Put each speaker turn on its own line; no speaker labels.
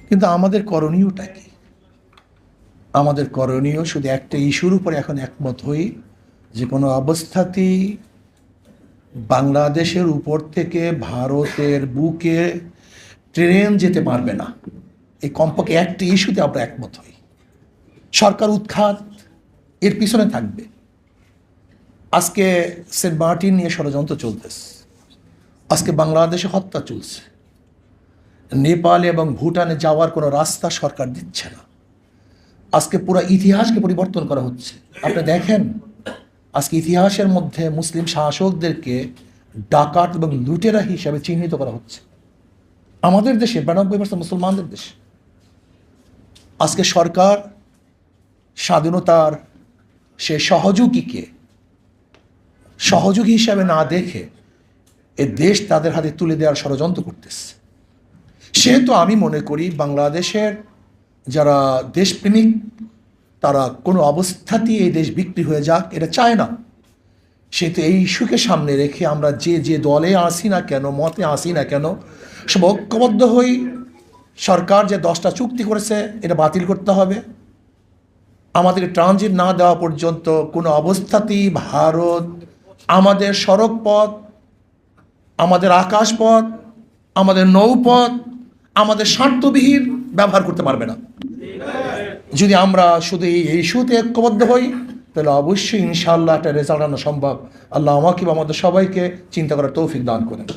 কিন্তু আমাদের করণীয়টা কি? আমাদের করণীয় শুধু একটা ইস্যুর উপরে এখন একমত হই যে কোনো অবস্থাতেই বাংলাদেশের উপর থেকে ভারতের বুকে ট্রেন যেতে পারবে না। এই কমপক্ষে একটা ইস্যুতে আমরা একমত হই। সরকার উৎখাত এর পিছনে থাকবে। আজকে সেন্ট মার্টিন নিয়ে ষড়যন্ত্র চলতেছে, আজকে বাংলাদেশে হত্যা চলছে, নেপালে এবং ভুটানে যাওয়ার কোনো রাস্তা সরকার দিচ্ছে না। আজকে পুরো ইতিহাসকে পরিবর্তন করা হচ্ছে। আপনি দেখেন আজকে ইতিহাসের মধ্যে মুসলিম শাসকদেরকে ডাকাত এবং লুটেরা হিসাবে চিহ্নিত করা হচ্ছে। আমাদের দেশে 92% মুসলমানদের দেশ। আজকে সরকার স্বাধীনতার সে সহযোগী হিসাবে না দেখে এ দেশ তাদের হাতে তুলে দেওয়ার ষড়যন্ত্র করতেছে। সেহেতু আমি মনে করি বাংলাদেশের যারা দেশপ্রেমিক তারা কোনো অবস্থাতেই এই দেশ বিক্রি হয়ে যাক এটা চায় না। সেহেতু এই ইস্যুকে সামনে রেখে আমরা যে দলে আসি না কেন, মতে আসি না কেন, সব ঐক্যবদ্ধ হই। সরকার যে 10টা চুক্তি করেছে এটা বাতিল করতে হবে। আমাদেরকে ট্রানজিট না দেওয়া পর্যন্ত কোনো অবস্থাতেই ভারত আমাদের সড়ক পথ, আমাদের আকাশপথ, আমাদের নৌপথ, আমাদের স্বার্থবিহীন ব্যবহার করতে পারবে না। যদি আমরা শুধু এই ইস্যুতে ঐক্যবদ্ধ হই তাহলে অবশ্যই ইনশাআল্লাহ একটা রেজাল্ট আনা সম্ভব। আল্লাহ আমাকে বা আমাদের সবাইকে চিন্তা করার তৌফিক দান করেন।